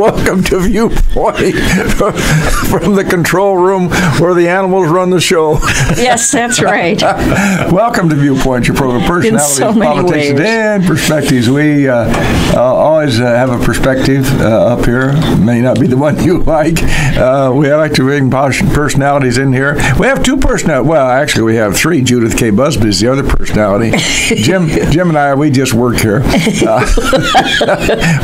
Welcome to Viewpoint from the control room where the animals run the show. Yes, that's right. Welcome to Viewpoint, your program personalities, so politicians, and perspectives. We always have a perspective up here. May not be the one you like. We like to bring personalities in here. We have two personalities. Well, actually, we have three. Judith K. Busby is the other personality. Jim and I, we just work here.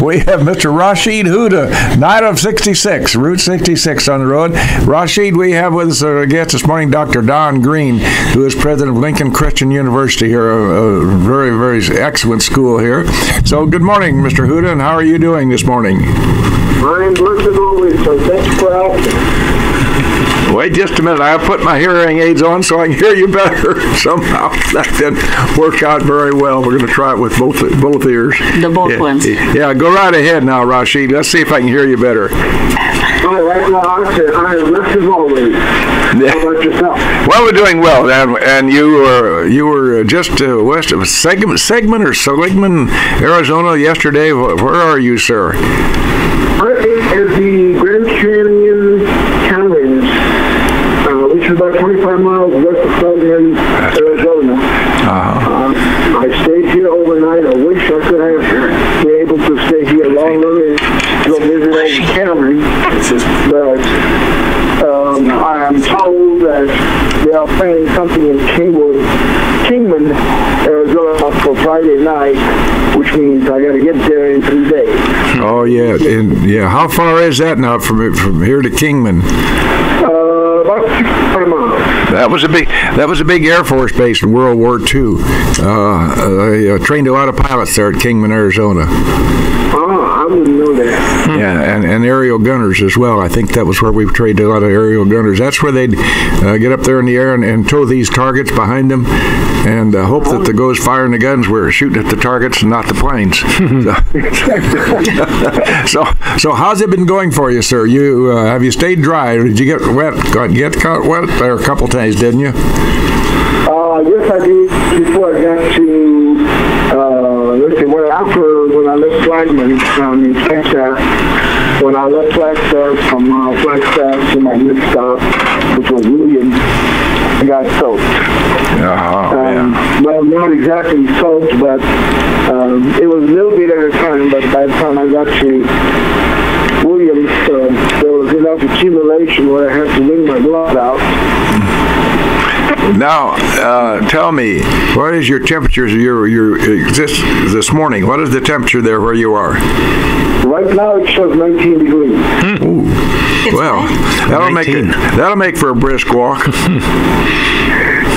We have Mr. Rashid Huda, Knight of 66, Route 66 on the road. Rashid, we have with us a guest this morning, Dr. Don Green, who is president of Lincoln Christian University here, a very, very excellent school here. So good morning, Mr. Huda, and how are you doing this morning? I'm blessed as always, so thanks for asking. Wait just a minute. I'll put my hearing aids on so I can hear you better. Somehow that didn't work out very well. We're going to try it with both ears. Both ones. Yeah, go right ahead now, Rashid. Let's see if I can hear you better. All right, now I am blessed as always. Yeah. How about yourself? Well, we're doing well, and you were just west of Seligman, Arizona yesterday. Where are you, sir? At the Grand Canyon Caverns, which is about 25 miles west of Southern Arizona. I stayed here overnight. I wish I could have been able to stay here longer and go visit all the caverns. But I am told that they are planning something in Kingman, Arizona for Friday night, which means I got to get there in 3 days. Oh yeah, and how far is that now from here to Kingman? About 65 miles. That was a big Air Force base in World War II. I trained a lot of pilots there at Kingman, Arizona. I wouldn't know that. Yeah, and aerial gunners as well. I think that was where we trained a lot of aerial gunners. That's where they'd get up there in the air and tow these targets behind them and hope that the guys firing the guns were shooting at the targets and not the planes. So how's it been going for you, sir? You have you stayed dry? Did you get wet? Get caught wet there a couple times, didn't you? Yes, I did before I got to, when I left Flagman in Flagstaff, when I left Flagstaff from Flagstaff to my next stop, which was Williams, I got soaked. Well, not exactly soaked, but it was a little bit at a time, but by the time I got to Williams, there was enough accumulation where I had to wring my blood out. Now, tell me, what is your temperature this morning? What is the temperature there where you are? Right now it shows 19 degrees. Ooh. Well, that'll make for a brisk walk.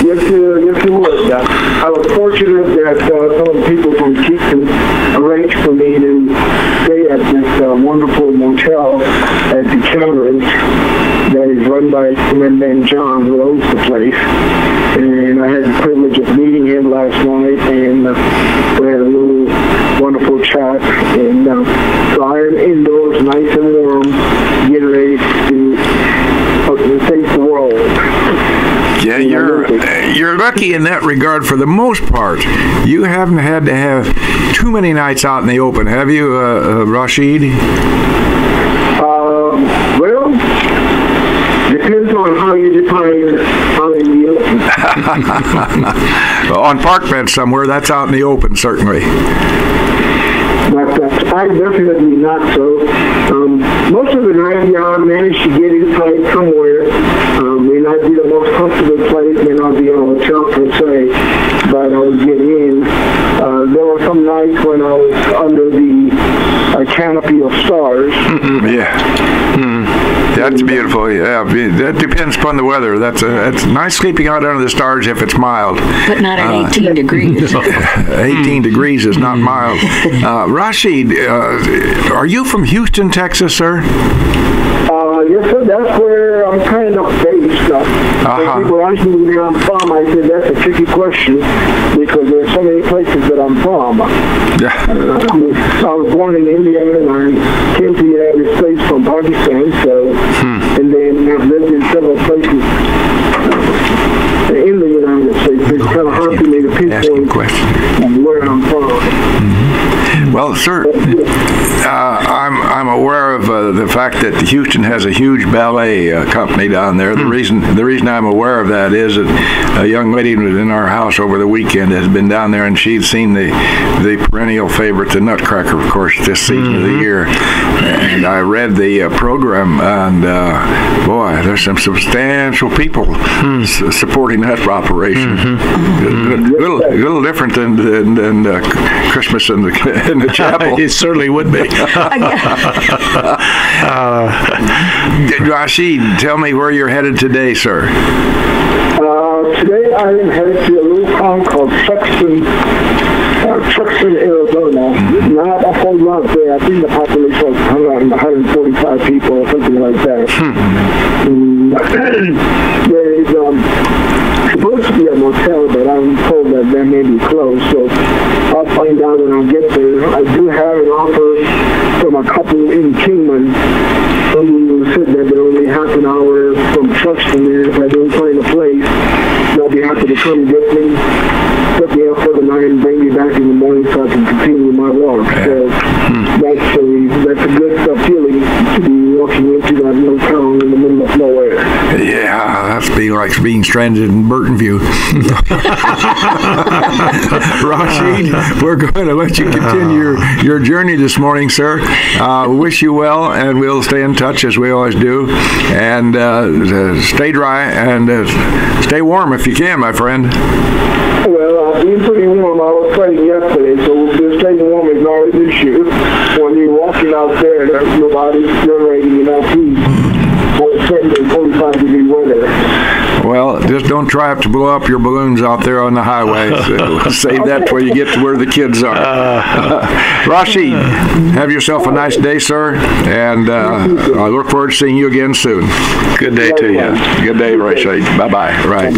Yes, it would. I was fortunate that some of the people from Keaton arranged for me to stay at this wonderful motel at the Caverns that is run by a man named John, who owns the place. And I had the privilege of meeting him last night, and we had a little wonderful chat. And so I am indoors, nice and warm, getting ready to face the world. Yeah, you're lucky in that regard for the most part. You haven't had to have too many nights out in the open, have you, Rashid? Well, depends on how you define out in the open. On park bench somewhere, that's out in the open, certainly. I definitely not so. Most of the night, I managed to get inside somewhere. May not be the most comfortable place, may not be a hotel per se, but I would get in. There were some nights when I was under the canopy of stars. That's beautiful. Yeah, that depends upon the weather. That's nice sleeping out under the stars if it's mild. But not at 18 degrees. 18 degrees is not mild. Rashid, are you from Houston, Texas, sir? Yes, sir. That's where I'm kind of based. When people ask me where I'm from, I said that's a tricky question because there are so many places that I'm from. I was born in India and I came to the United States from Pakistan, and then I've lived in several places in the United States. It's kind of hard for me to pinpoint where I'm from. Well, sir, I'm aware of the fact that Houston has a huge ballet company down there. The reason I'm aware of that is that a young lady was in our house over the weekend has been down there, and she'd seen the perennial favorite, the Nutcracker, of course, this season of the year. And I read the program, and boy, there's some substantial people supporting that operation. A little different than Christmas in the chapel. It certainly would be. Rashid, tell me where you're headed today, sir. Today I am headed to a little town called Truxton, Arizona. Not a whole lot there. I think the population was 145 people or something like that. There is supposed to be a motel, but I'm told that they may be closed, so I'll find out when I get there. I do have an offer from a couple in Kingman who said that they're only half an hour from Truxton there. If I don't find a place, they'll be happy to come get me, put me up for the night, and bring me back in the morning so I can continue my walk. So that's a good feeling to be walking into that little town in the middle of nowhere. Yeah, that's like being stranded in Burton View. Rashid, we're going to let you continue your journey this morning, sir. Wish you well, and we'll stay in touch as we always do. And stay dry and stay warm if you can, my friend. Well, I've been pretty warm. I was fighting yesterday, so staying warm is not an issue. When you're walking out there, there's nobody generating enough heat. It's 45-degree weather. Well, just don't try to blow up your balloons out there on the highway. So save that till you get to where the kids are. Rashid, have yourself a nice day, sir, and I look forward to seeing you again soon. Good day to you. Good day, Rashid. Bye-bye. Right.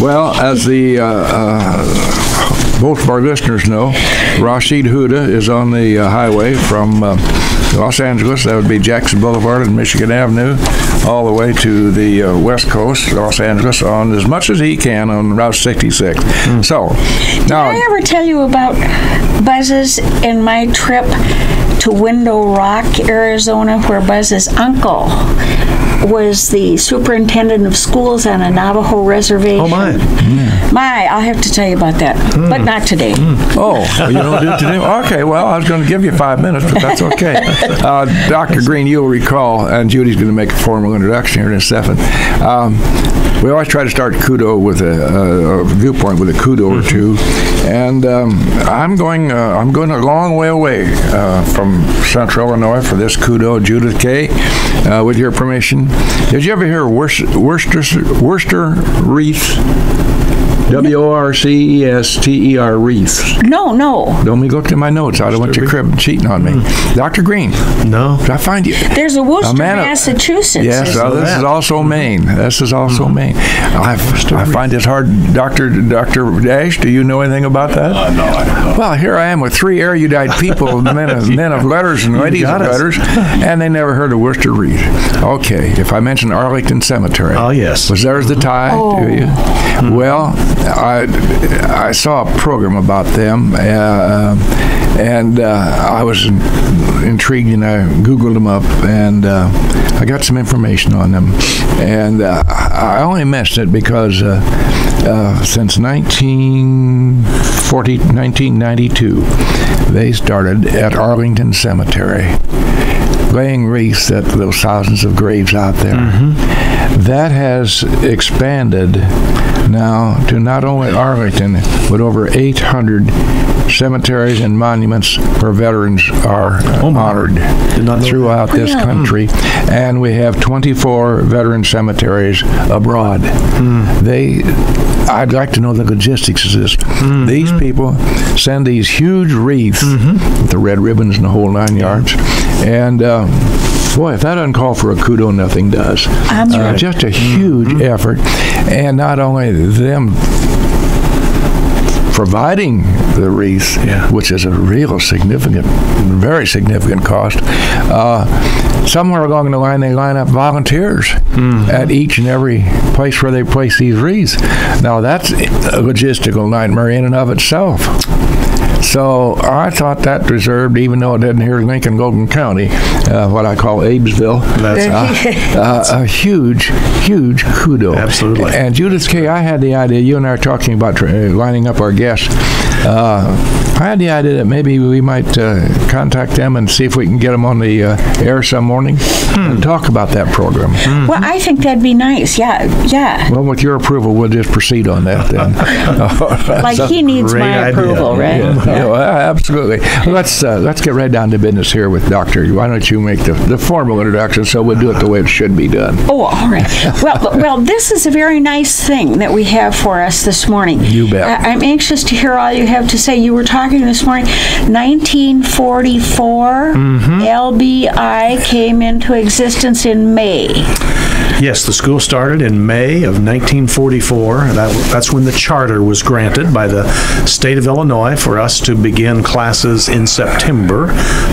Well, as the both of our listeners know, Rashid Huda is on the highway from Los Angeles. That would be Jackson Boulevard and Michigan Avenue, all the way to the West Coast, Los Angeles, on as much as he can on Route 66. So, now, did I ever tell you about Buzz's in my trip to Window Rock, Arizona, where Buzz's uncle was the superintendent of schools on a Navajo reservation? Oh, my. I'll have to tell you about that, but not today. Oh, you don't do it today? Okay, well, I was going to give you 5 minutes, but that's okay. Dr. Green, you'll recall, and Judy's going to make a formal introduction here in a second. We always try to start kudo with a viewpoint with a kudo or two, and I'm going a long way away from Central Illinois for this kudo. Judith K., with your permission. Did you ever hear Worcester wreath? W-O-R-C-E-S-T-E-R wreath. No. Don't me look at my notes. I don't want your crib cheating on me. Dr. Green. No. Did I find you? There's a Worcester, Massachusetts. Yes, this is also Maine. This is also Maine. I find this hard. Dr. Dash, do you know anything about that? No, I don't. Well, here I am with three erudite people, men of letters and ladies of letters, and they never heard of Worcester wreath. Okay, if I mention Arlington Cemetery. Oh, yes. Was there's the tie to you? Well, I saw a program about them, and I was intrigued, and I Googled them up, and I got some information on them. And I only mentioned it because since 1992, they started at Arlington Cemetery, laying wreaths at those thousands of graves out there. That has expanded now to not only Arlington, but over 800 cemeteries and monuments where veterans are honored throughout this country. And we have 24 veteran cemeteries abroad. I'd like to know the logistics of this. These people send these huge wreaths with the red ribbons and the whole 9 yards. And boy, if that doesn't call for a kudo, nothing does. Just a huge effort. And not only them providing the wreath, which is a real significant, very significant cost. Somewhere along the line, they line up volunteers at each and every place where they place these wreaths. Now, that's a logistical nightmare in and of itself. So I thought that deserved, even though it isn't here in Lincoln, Golden County, what I call Abesville, a huge kudo. Absolutely. And Judith K., I had the idea, you and I are talking about lining up our guests. I had the idea that maybe we might contact them and see if we can get them on the air some morning and talk about that program. Well, I think that'd be nice. Yeah. Well, with your approval, we'll just proceed on that then. Like he needs my approval, right? Yeah, well, absolutely. Well, let's get right down to business here with Doctor. Why don't you make the formal introduction so we'll do it the way it should be done. Oh, all right. Well, this is a very nice thing that we have for us this morning. You bet. I'm anxious to hear all you have to say. You were talking this morning, 1944, LBI came into existence in May. Yes, the school started in May of 1944. That's when the charter was granted by the state of Illinois for us to begin classes in September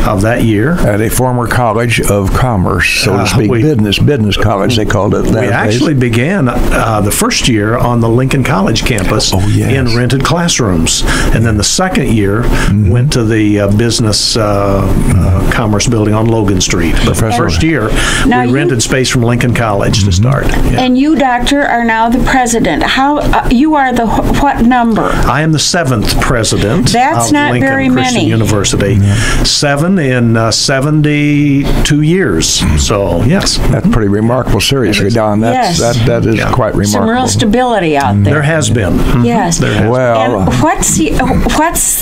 of that year. At a former college of commerce, so to speak, business college, they called it that. We actually began the first year on the Lincoln College campus in rented classrooms. And then the second year went to the business commerce building on Logan Street. But the first year, we rented space from Lincoln College to start. Yeah. And you, Doctor, are now the president. How you are the what number? I am the 7th president. That's of not Lincoln very Christian many. University. 7 in 72 years. So yes, that's pretty remarkable. Seriously, Don, that is quite remarkable. Some real stability out there. There has been. Yes. There has well, and what's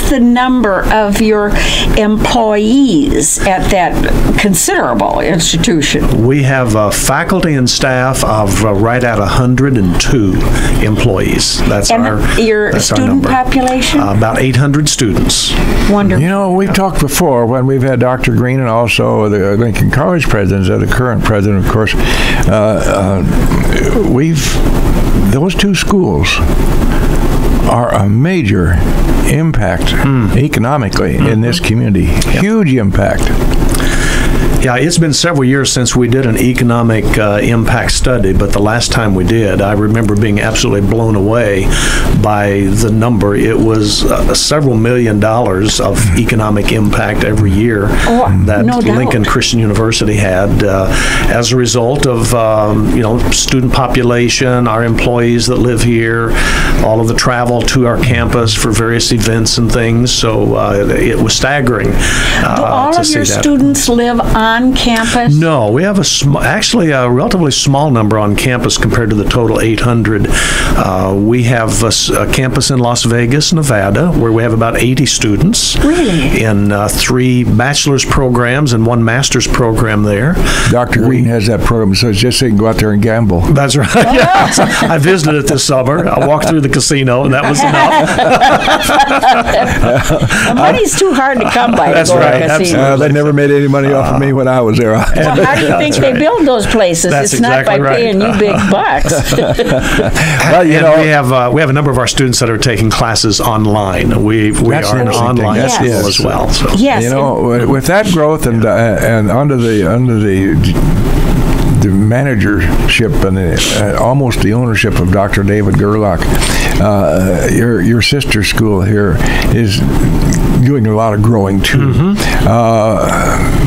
the number of your employees at that considerable institution? We have faculty and staff of right at 102 employees. That's your student population? About 800 students. Wonderful. You know, we've talked before when we've had Dr. Green and also the Lincoln College presidents, the current president, of course. Those two schools are a major impact economically in this community. Huge impact. Yeah, it's been several years since we did an economic impact study, but the last time we did, I remember being absolutely blown away by the number. It was several $1 million of economic impact every year that Lincoln Christian University had as a result of student population, our employees that live here, all of the travel to our campus for various events and things. So it was staggering. Do all of your students live on campus? No, we have actually a relatively small number on campus compared to the total 800. We have a campus in Las Vegas, Nevada, where we have about 80 students. Really? In 3 bachelor's programs and 1 master's program there. Dr. Green has that program, so it's just so you can go out there and gamble. That's right. Yes. I visited it this summer. I walked through the casino, and that was enough. Money's too hard to come by. That's right. They never made any money off of me when I was there. Well, how do you think they build those places? That's it's not by paying you big bucks. Well, we have a number of our students that are taking classes online. We are an online school as well. So. Yes. You know, with that growth and under the managership and almost the ownership of Dr. David Gerlach, your sister school here is doing a lot of growing too,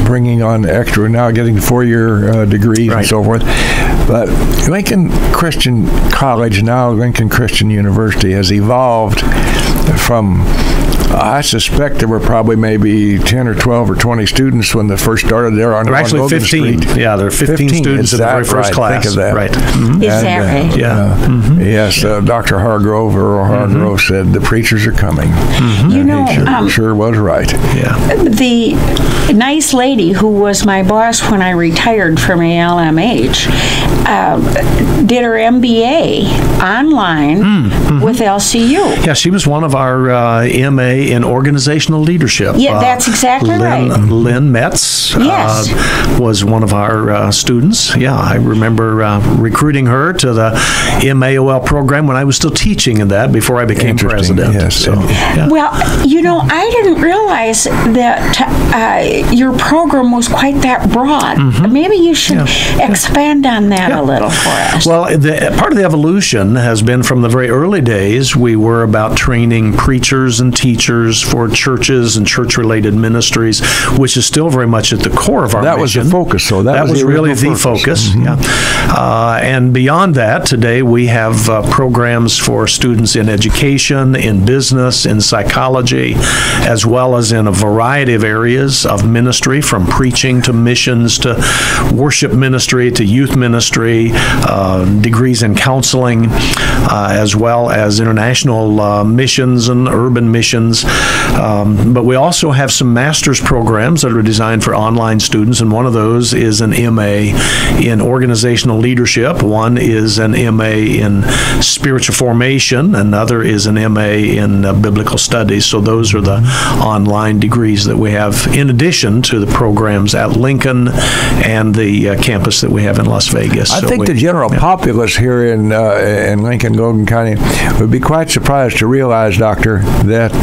bringing on extra, now getting 4-year degrees and so forth. But Lincoln Christian College, now Lincoln Christian University, has evolved from, I suspect there were probably maybe 10 or 12 or 20 students when they first started there on actually Logan 15. Street. Yeah, there are 15 students in the very first class. Think of that. Right. Is that right? Yeah. Yes, Dr. Hargrove, Earl Hargrove, said the preachers are coming. You know, he sure was right. Yeah. The nice lady who was my boss when I retired from ALMH did her MBA online with LCU. Yeah, she was one of our MA in organizational leadership. Yeah, that's exactly right. Lynn Metz was one of our students. Yeah, I remember recruiting her to the MAOL program when I was still teaching in that before I became president. Yes. So, yeah. Well, you know, I didn't realize that your program was quite that broad. Maybe you should expand on that a little for us. Well, part of the evolution has been from the very early days, we were about training training preachers and teachers for churches and church-related ministries, which is still very much at the core of our mission. That was the focus, so that was really the focus. Mm-hmm. Yeah. And beyond that, today we have programs for students in education, in business, in psychology, as well as in a variety of areas of ministry, from preaching to missions to worship ministry to youth ministry, degrees in counseling, as well as international missions and urban missions. But we also have some master's programs that are designed for online students, and one of those is an MA in organizational leadership. One is an MA in spiritual formation. Another is an MA in biblical studies. So those are the online degrees that we have, in addition to the programs at Lincoln and the campus that we have in Las Vegas. I think the general populace here in Lincoln, Logan County would be quite surprised to realize, Doctor, that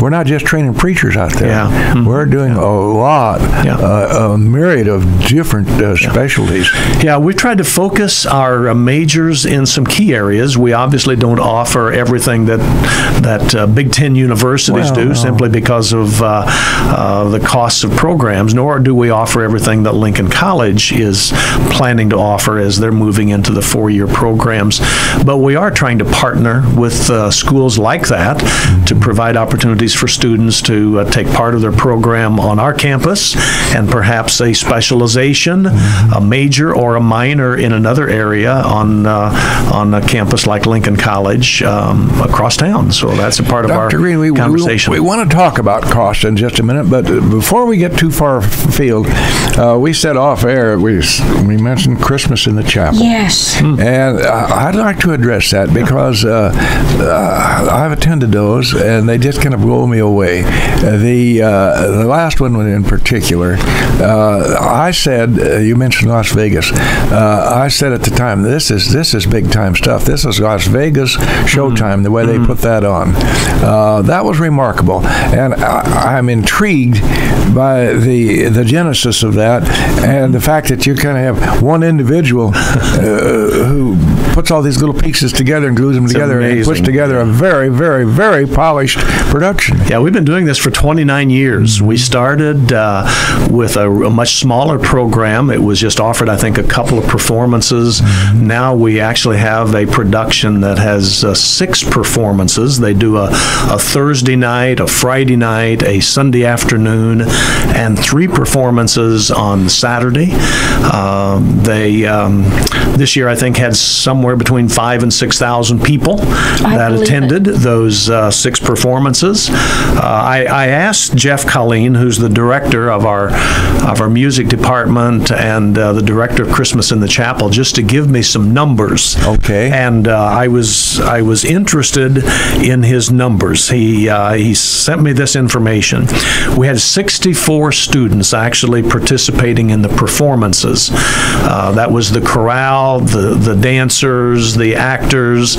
we're not just training preachers out there. Yeah. Mm-hmm. We're doing a lot, a myriad of different specialties. Yeah, we tried to focus our majors in some key areas. We obviously don't offer everything that Big Ten universities do, simply because of the costs of programs, nor do we offer everything that Lincoln College is planning to offer as they're moving into the four-year programs. But we are trying to partner with schools like that to provide opportunities for students to take part of their program on our campus, and perhaps a specialization, a major or a minor in another area on a campus like Lincoln College across town. So that's a part of Dr. our Green, conversation. We want to talk about cost in just a minute, but before we get too far afield, we said off air, we mentioned Christmas in the chapel. Yes. And I'd like to address that because I've attended those, and they just kind of blow me away. The last one in particular, I said, you mentioned Las Vegas. I said at the time, this is big time stuff. This is Las Vegas Showtime, the way they put that on. That was remarkable, and I'm intrigued by the genesis of that, and the fact that you kind of have one individual who puts all these little pieces together and glues them together and puts together a very, very, very polished production. Yeah, we've been doing this for 29 years. We started with a much smaller program. It was just offered, I think, a couple of performances. Now we actually have a production that has 6 performances. They do a Thursday night, a Friday night, a Sunday afternoon, and 3 performances on Saturday. This year, I think, had somewhere between 5,000 and 6,000 people that attended those 6 performances. I asked Jeff Colleen, who's the director of our music department and the director of Christmas in the Chapel, just to give me some numbers. Okay. And I was interested in his numbers. He sent me this information. We had 64 students actually participating in the performances. That was the chorale, the dancers, the actors,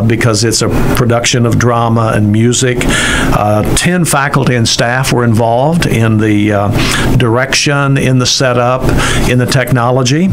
because it's a production of drama and music. 10 faculty and staff were involved in the direction, in the setup, in the technology.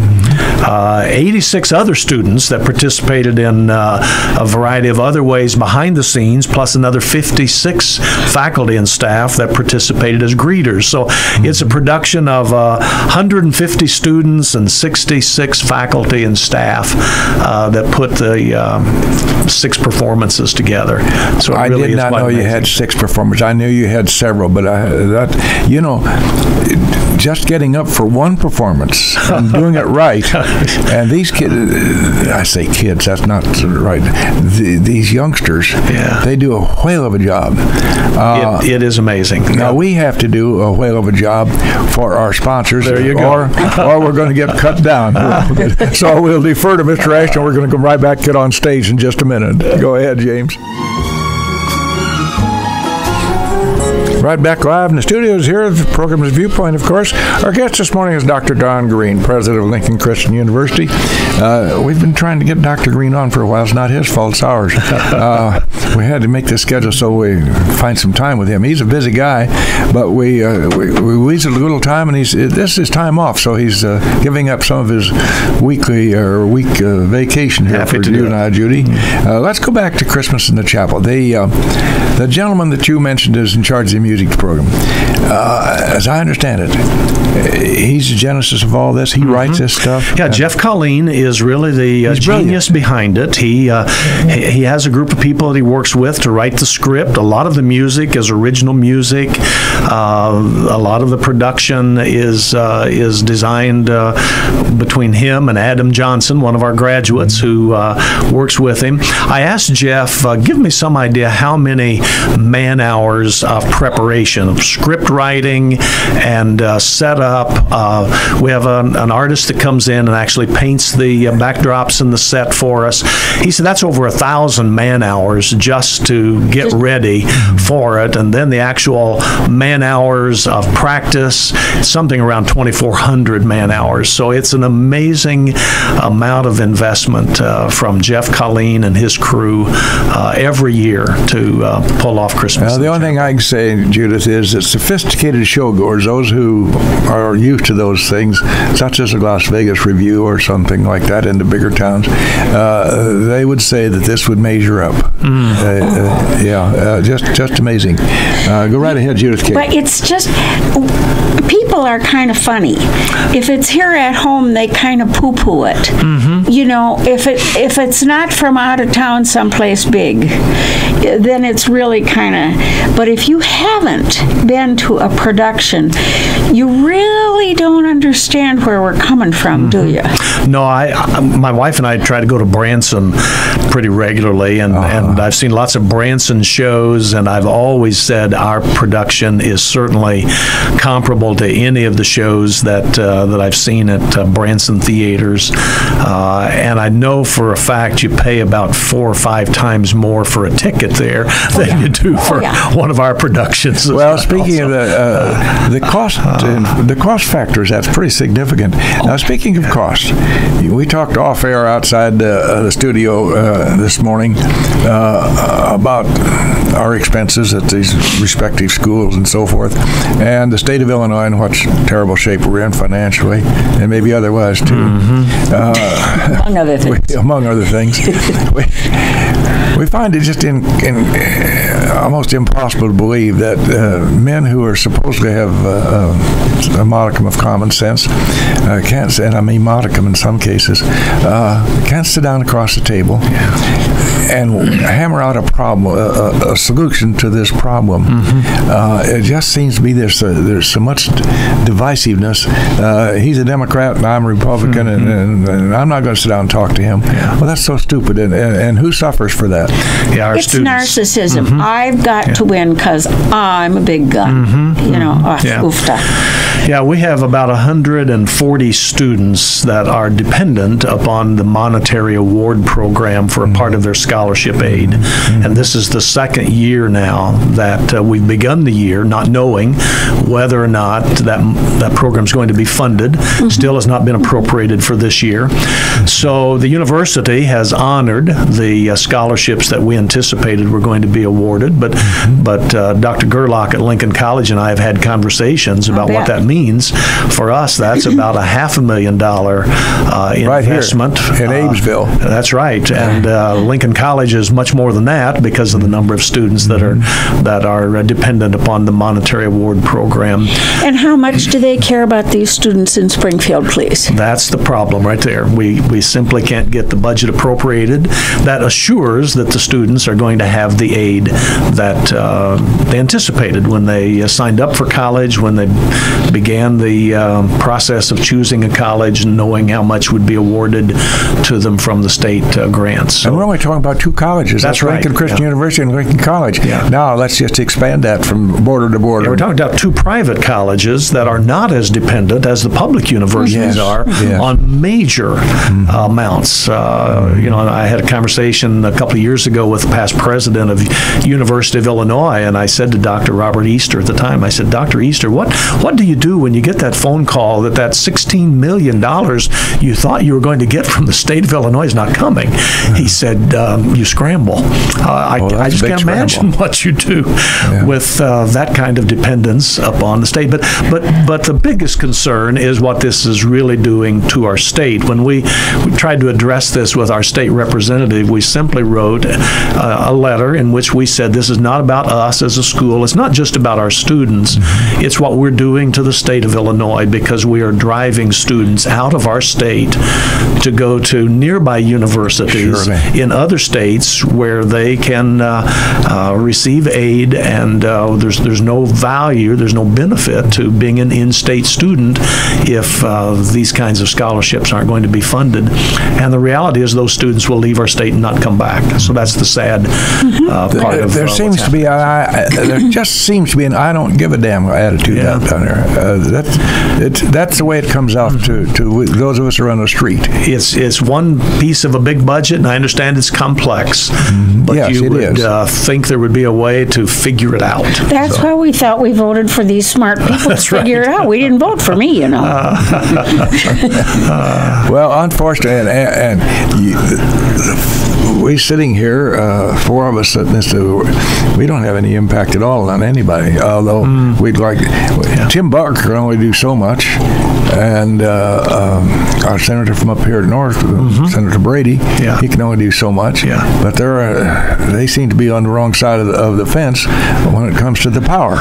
86 other students that participated in a variety of other ways behind the scenes, plus another 56 faculty and staff that participated as greeters. So it's a production of 150 students and 66 faculty and staff that put the 6 performances together. So it I really did not know you had 6 performers. I knew you had several, but just getting up for one performance and doing it right, and these kids, I say kids, that's not right, these youngsters, they do a whale of a job. It is amazing. Now, we have to do a whale of a job for our sponsors. There you go. Or we're going to get cut down. So we'll defer to Mr. Ashton. We're going to come right back, get on stage in just a minute. Go ahead, James. Right back live in the studios here. The program is Viewpoint, of course. Our guest this morning is Dr. Don Green, president of Lincoln Christian University. We've been trying to get Dr. Green on for a while. It's not his fault, it's ours. We had to make this schedule so we find some time with him. He's a busy guy, but we weaseled a little time, and this is his time off, so he's giving up some of his week vacation here for you and I, Judy. Let's go back to Christmas in the Chapel. The gentleman that you mentioned is in charge of the music program. As I understand it, he's the genesis of all this. He writes this stuff. Yeah, Jeff Colleen is really the genius behind it. He has a group of people that he works with to write the script. A lot of the music is original music. A lot of the production is designed between him and Adam Johnson, one of our graduates who works with him. I asked Jeff, give me some idea how many man-hours of preparation, of script writing and setup. We have an artist that comes in and actually paints the backdrops in the set for us. He said that's over 1,000 man-hours just to get ready for it, and then the actual man-hours of practice, something around 2,400 man-hours. So it's an amazing amount of investment from Jeff Colleen and his crew every year to pull off Christmas. The only thing I can say, Judith, is that sophisticated showgoers, those who are used to those things, such as a Las Vegas Review or something like that in the bigger towns, they would say that this would measure up. Just amazing. Go right ahead, Judith Kate. But it's just, people are kind of funny. If it's here at home, they kind of poo-poo it. You know, if it's not from out of town someplace big, then it's really kind of, but if you haven't been to a production, you really don't understand where we're coming from, do you? No, my wife and I try to go to Branson pretty regularly, and I've seen lots of Branson shows, and I've always said our production is certainly comparable to any of the shows that I've seen at Branson theaters, and I know for a fact you pay about 4 or 5 times more for a ticket there than you do for one of our productions. Well, speaking of the cost factors, that's pretty significant. Now, speaking of cost, we talked off air outside the studio this morning about our expenses at these respective schools and so forth, and the state of Illinois and what terrible shape we're in financially, and maybe otherwise too. Among other things. Among other things. We find it just almost impossible to believe that men who are supposed to have a modicum of common sense can't, and I mean modicum in some cases, can't sit down across the table and hammer out a problem, a solution to this problem. It just seems to be there's so much divisiveness. He's a Democrat and I'm a Republican, and I'm not going to sit down and talk to him. Well, that's so stupid, and who suffers for that? It's narcissism. I've got to win because I'm a big gun. You know, oofta. Yeah, we have about 140 students that are dependent upon the monetary award program for a part of their scholarship aid. And this is the second year now that we've begun the year not knowing whether or not that program is going to be funded. Still has not been appropriated for this year. So the university has honored the scholarships that we anticipated were going to be awarded, but Dr. Gerlach at Lincoln College and I have had conversations about what that means. For us, that's about $500,000 investment. Right here in Abesville. That's right. And Lincoln College is much more than that because of the number of students that are dependent upon the monetary award program. And how much do they care about these students in Springfield, please? That's the problem right there. We simply can't get the budget appropriated. That assures that the students are going to have the aid that they anticipated when they signed up for college, when they began the process of choosing a college and knowing how much would be awarded to them from the state grants. So, and we're only talking about 2 colleges. That's right. Lincoln Christian University and Lincoln College. Now let's just expand that from border to border. We're talking about 2 private colleges that are not as dependent as the public universities are on major amounts. I had a conversation a couple of years ago with the past president of University of Illinois, and I said to Dr. Robert Easter at the time, I said, Dr. Easter, what do you do when you get that phone call that $16 million you thought you were going to get from the state of Illinois is not coming? He said, you scramble. I just can't imagine what you do with that kind of dependence upon the state. But the biggest concern is what this is really doing to our state. When we tried to address this with our state representative, we simply wrote a letter in which we said, this is not about us as a school. It's not just about our students. It's what we're doing to the state of Illinois, because we are driving students out of our state to go to nearby universities in other states where they can receive aid, and there's no value, there's no benefit to being an in-state student if these kinds of scholarships aren't going to be funded. And the reality is those students will leave our state and not come back. So that's the sad part of there seems to be there just seems to be an I don't give a damn attitude out down there. That's the way it comes out to those of us who are on the street. It's one piece of a big budget, and I understand it's complex, but you would think there would be a way to figure it out. That's why we thought we voted for these smart people to figure it out. We didn't vote for me, you know. Well, unfortunately, and we sitting here, four of us sitting this, we don't have any impact at all on anybody, although we'd like, Tim Buck can only do so much, and our senator from up here north, Senator Brady, he can only do so much, but they seem to be on the wrong side of the fence when it comes to the power.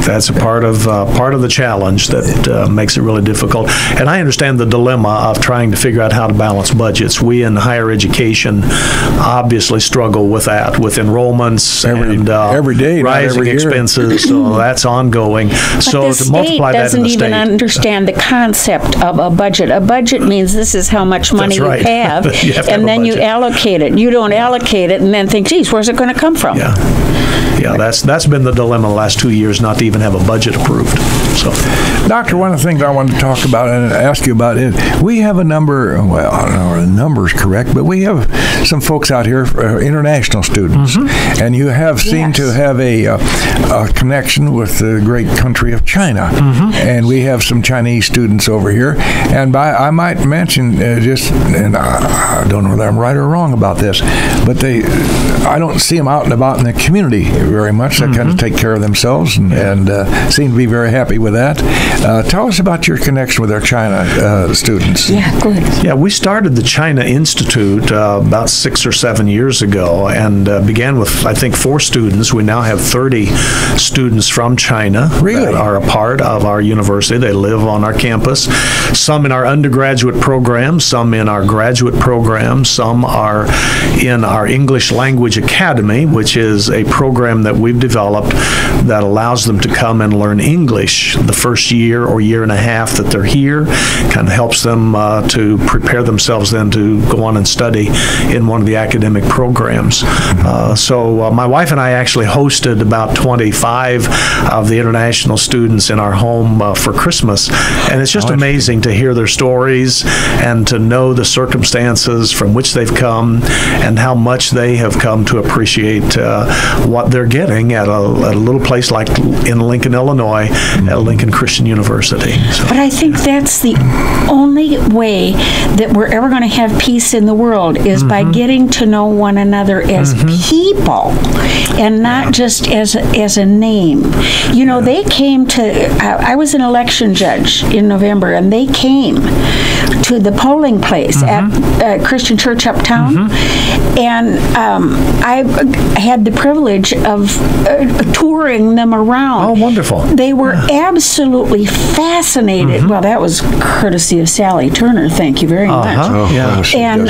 That's a part of the challenge that makes it really difficult. And I understand the dilemma of trying to figure out how to balance budgets. We in higher education obviously struggle with that, with enrollments and every day, rising expenses. So that's ongoing. But the state doesn't even understand the concept of a budget. A budget means this is how much money you have, and then you allocate it. You don't allocate it and then think, geez, where's it going to come from? Yeah, that's been the dilemma the last 2 years, not to even have a budget approved. So, Doctor, one of the things I wanted to talk about and ask you about is we have a number, well, I don't know if the number is correct, but we have some folks out here, international students, and you have seemed to have a connection with the great country of China, and we have some Chinese students over here, and I might mention and I don't know whether I'm right or wrong about this, but I don't see them out and about in the community very much. They kind of take care of themselves and seem to be very happy with that. Tell us about your connection with our China students. Yeah, good. Yeah, we started the China Institute about 6 or 7 years ago, and began with, I think, 4 students. We now have 30 students from China that are a part of our university. They live on our campus, some in our undergraduate program, some in our graduate program, some are in our English Language Academy, which is a program that we've developed that allows them to come and learn English the first year or year and a half that they're here. Kind of helps them to prepare themselves then to go on and study in one of the academic programs. So my wife and I actually hosted about 25 of the international students in our home for Christmas, and it's just amazing to hear their stories and to know the circumstances from which they've come and how much they have come to appreciate what they're getting at a little place like in Lincoln, Illinois, at Lincoln Christian University. So, but I think that's the only way that we're ever going to have peace in the world is by getting to know one another as people and not just as a name. You know, they came to, I was an election judge in November, and they came to the polling place at Christian Church uptown, and I had the privilege of touring them around. Oh, wonderful. They were absolutely fascinated. Well, that was courtesy of Sally Turner. Thank you very much. And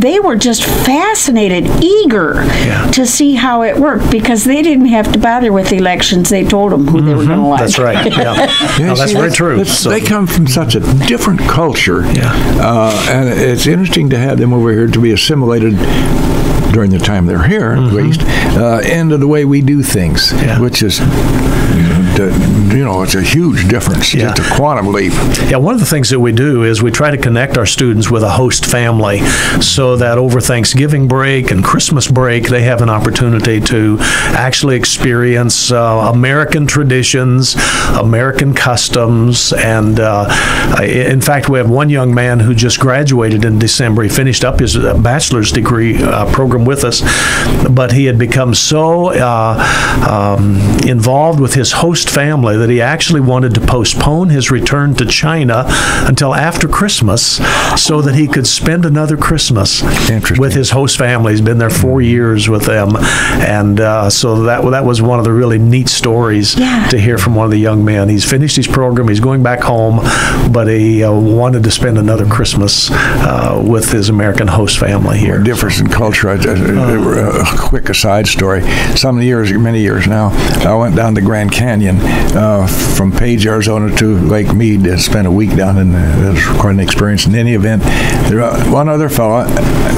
they were just fascinated, eager to see how it worked, because they didn't have to bother with elections. They told them who they were going to like. That's right. That's very true. They come from such a different culture, and it's interesting to have them over here to be assimilated during the time they're here, at least, into the way we do things, which is it's a huge difference. Yeah. It's a quantum leap. Yeah, one of the things that we do is we try to connect our students with a host family so that over Thanksgiving break and Christmas break, they have an opportunity to actually experience American traditions, American customs, and in fact, we have one young man who just graduated in December. He finished up his bachelor's degree program with us, but he had become so involved with his host family that he actually wanted to postpone his return to China until after Christmas so that he could spend another Christmas with his host family. He's been there 4 years with them, and so that was one of the really neat stories to hear from one of the young men. He's finished his program, he's going back home, but he wanted to spend another Christmas with his American host family here. Difference in culture. A quick aside story. Many years now, I went down the Grand Canyon from Page, Arizona to Lake Mead and spent a week down, and it was quite an experience. In any event, one other fella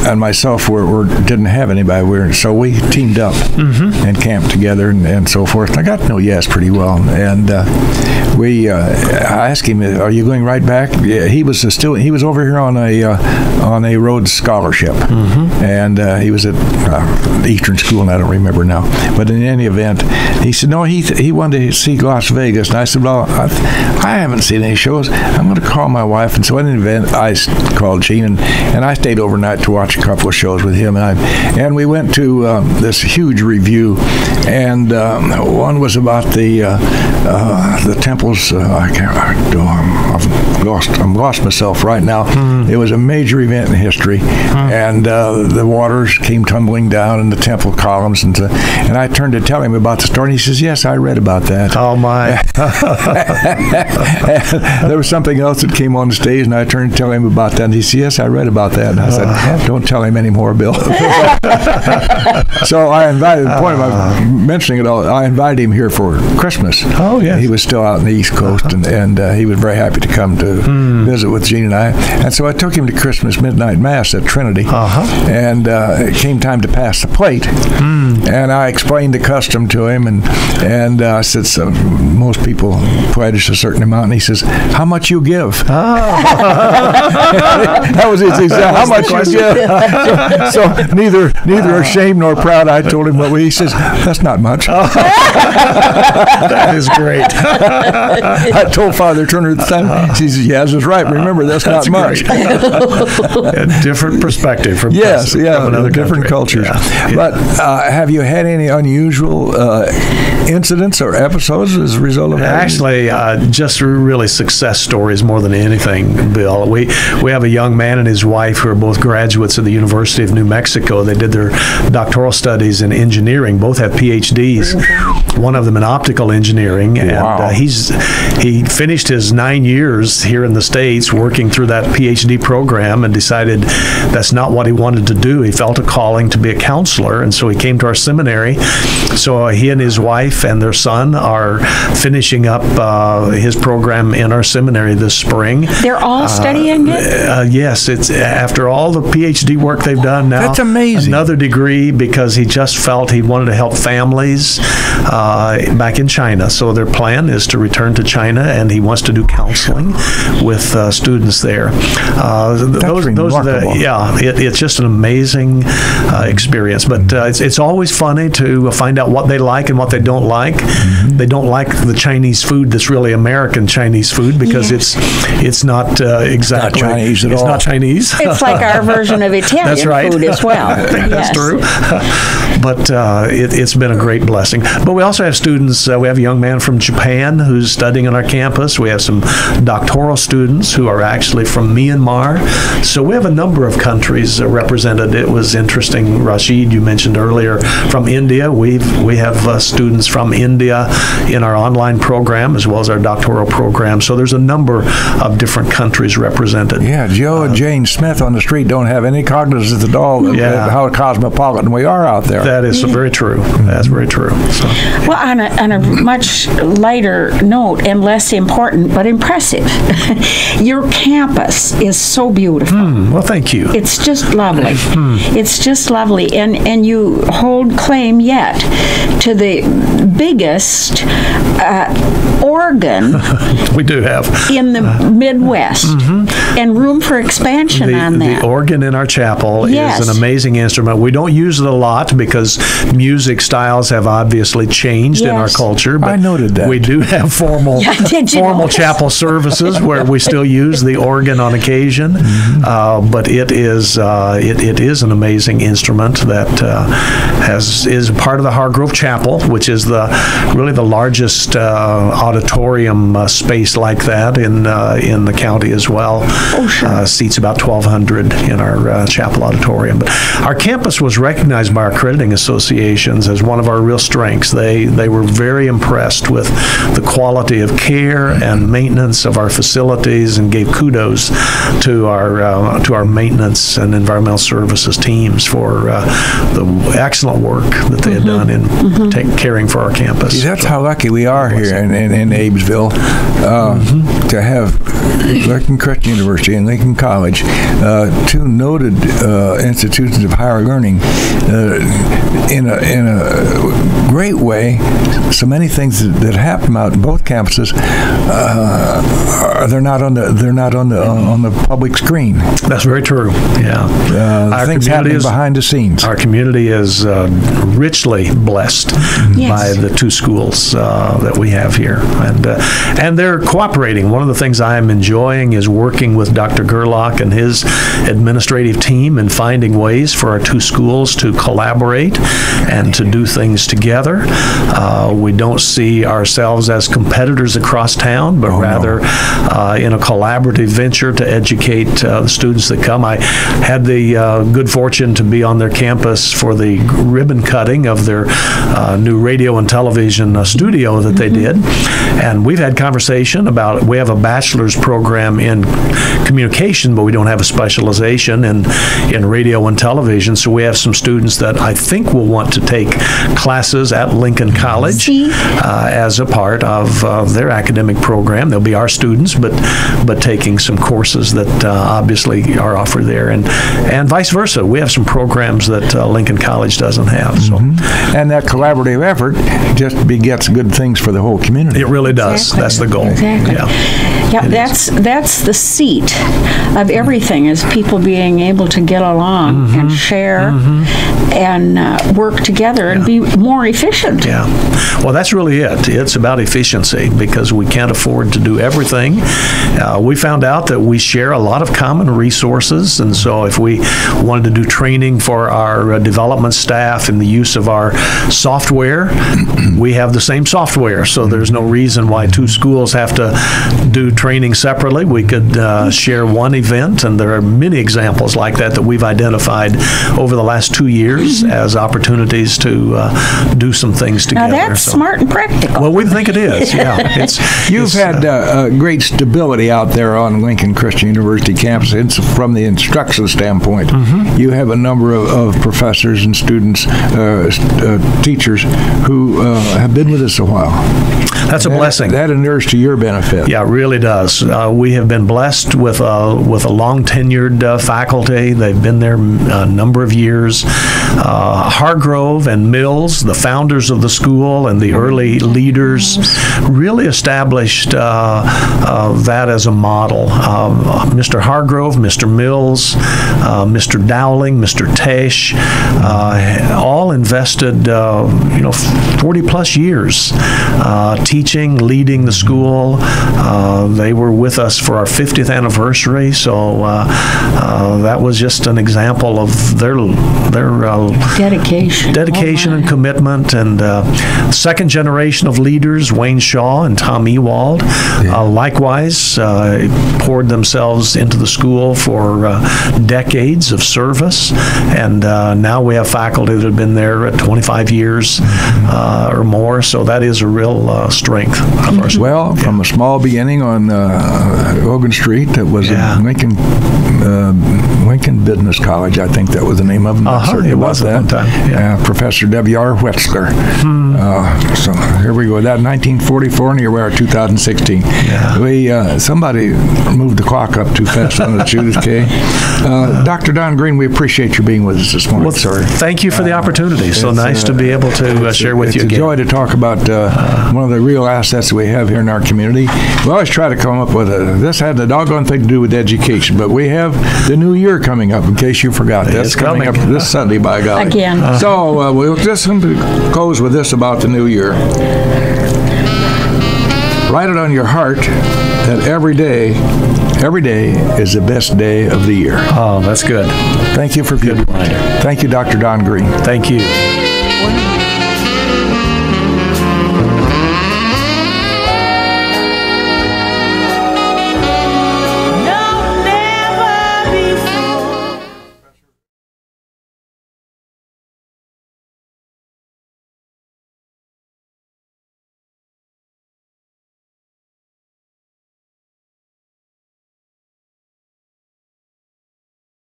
and myself didn't have anybody, so we teamed up and camped together and so forth. And I got to know Yes pretty well, and I asked him, "Are you going right back?" Yeah, he was over here on a Rhodes Scholarship, and he was at Eastern School, and I don't remember now. But in any event, he said no, he wanted to see Las Vegas, and I said, well, I haven't seen any shows. I'm going to call my wife, and so in an event, I called Gene, and I stayed overnight to watch a couple of shows with him, and we went to this huge review, and one was about the temples. I'm lost myself right now. It was a major event in history, and the waters came tumbling down in the temple columns, and I turned to tell him about the story, and he says, yes, I read about that. Oh, my. There was something else that came on the stage, and I turned to tell him about that, and he said, yes, I read about that. And I said, don't tell him anymore, Bill. So I invited, the point of mentioning it all, I invited him here for Christmas. Oh, yes. He was still out on the East Coast, and he was very happy to come to visit with Gene and I. And so I took him to Christmas midnight mass at Trinity, and it came time to pass the plate. And I explained the custom to him, and I said, so most people pledge a certain amount, and he says, how much you give? That was his exact, how much you give? So neither ashamed nor proud, I told him he says, that's not much. That is great. I told Father Turner at the time, he says, yes, that's right. Remember, that's not much. A different perspective from another different cultures. Yeah. But have you had any unusual incidents or episodes as a result of that? Actually, just really success stories more than anything, Bill. We have a young man and his wife who are both graduates of the University of New Mexico. They did their doctoral studies in engineering. Both have PhDs. One of them in optical engineering, and he finished his 9 years here in the States working through that PhD program and decided that's not what he wanted to do. He felt a calling to be a counselor, and so he came to our seminary. So he and his wife and their son are finishing up his program in our seminary this spring. They're all studying it? Yes, it's after all the PhD work they've done now. That's amazing. Another degree, because he just felt he wanted to help families back in China. So their plan is to return to China, and he wants to do counseling with students there. It's just an amazing experience. But it's always funny to find out what they like and what they don't like. They don't like the Chinese food that's really American Chinese food, because it's not exactly not Chinese at all. It's not Chinese. It's like our version of Italian food as well. That's true. But it's been a great blessing. But we also have students. We have a young man from Japan who's studying on our campus. We have some doctoral students who are actually from Myanmar. So we have a number of countries represented. It was interesting, Rashid, you mentioned earlier, from India. We have students from India in our online program as well as our doctoral program. So there's a number of different countries represented. Yeah, Joe and Jane Smith on the street don't have any cognizance at all of how cosmopolitan we are out there. That is very true. That's very true. So. Well, on a much lighter note and less important but impressive, Your campus is so beautiful. Well, thank you. It's just lovely. It's just lovely. And you hold claim yet to the biggest organ we do have in the Midwest, and room for expansion on that. The organ in our chapel Yes. is an amazing instrument. We don't use it a lot because music styles have obviously changed in our Yes. culture. But I noted that. we do have formal Did you formal notice? chapel services where we still use the organ on occasion. But it is an amazing instrument that is part of the Hargrove Chapel, which is really the largest auditorium space like that in the county as well. Oh, sure. Seats about 1,200 in our chapel auditorium. But our campus was recognized by our accrediting associations as one of our real strengths. They were very impressed with the quality of care and maintenance of our facilities and gave kudos to our maintenance and environmental services teams for the excellent work that they had done in caring for our campus. See, that's how lucky we are here in Abbeville to have Lincoln Christian University and Lincoln College, two noted institutions of higher learning, in a great way. So many things that happen out in both campuses, they're not on the public screen. That's very true. Yeah, Things happening behind the scenes. Our community is richly blessed by the two schools that we have here, and they're cooperating. One of the things I am enjoying is working with Dr. Gerlach and his administrative team and finding ways for our two schools to collaborate and to do things together. We don't see ourselves as competitors across town, but rather in a collaborative venture to educate the students that come. I had the good fortune to be on their campus for the ribbon cutting of their new radio and television studio that they did. And we've had conversation about, we have a bachelor's program in communication, but we don't have a specialization in radio and television. So we have some students that I think will want to take classes at Lincoln College as a part of their academic program. They'll be our students, but taking some courses that obviously are offered there, and vice versa. We have some programs that Lincoln College doesn't have. So, and that collaborative effort just begets good things for the whole community. it really does. Exactly. That's the goal. Exactly. Yeah, that's the seat of everything, is people being able to get along and share and work together and be more efficient. Yeah. Well, that's really it. It's about efficiency because we can't afford to do everything. We found out that we share a lot of common resources, and so if we wanted to do training for our development staff in the use of our software, we have the same software, so there's no reason why two schools have to do training separately. We could share one event, and there are many examples like that we've identified over the last 2 years as opportunities to do some things together. Now that's smart and practical. Well, we think it is, yeah. You've had great stability out there on Lincoln Christian University campus. It's from the instructional standpoint. You have a number of professors and students, teachers who have been with us a while. That's a blessing. That inures to your benefit. Yeah, it really does. We have been blessed with a long-tenured faculty. They've been there a number of years. Hargrove and Mills, the founders of the school and the early leaders, really established that as a model. Mr. Hargrove, Mr. Mills, Mr. Dowling, Mr. Tesh, all invested 40-plus years teaching, leading the school. They were with us for our 50th anniversary, so that was just an example of their dedication and commitment. And second generation of leaders, Wayne Shaw and Tom Ewald, likewise poured themselves into the school for decades of service, and now we have faculty that have been there 25 years or more, so that is a real strength of our school. Well, from a small beginning on Logan Street, that was a Lincoln Lincoln Business College, I think that was the name of them. It was at one time. Yeah. Professor W.R. Wetzler. So here we go. That 1944, and here we are, 2016. Yeah. Somebody moved the clock up too fast on the Judith K. Dr. Don Green, we appreciate you being with us this morning, sir. Thank you for the opportunity. So nice to be able to share with you again. It's a joy to talk about one of the real assets we have here in our community. We always try to come up with this had the doggone thing to do with education, but we have the new year coming up, in case you forgot. That's coming up this Sunday, by golly. Again. So we'll just close with this about the new year. Write it on your heart that every day is the best day of the year. Oh, that's good. Thank you for viewing. Thank you, Dr. Don Green. Thank you.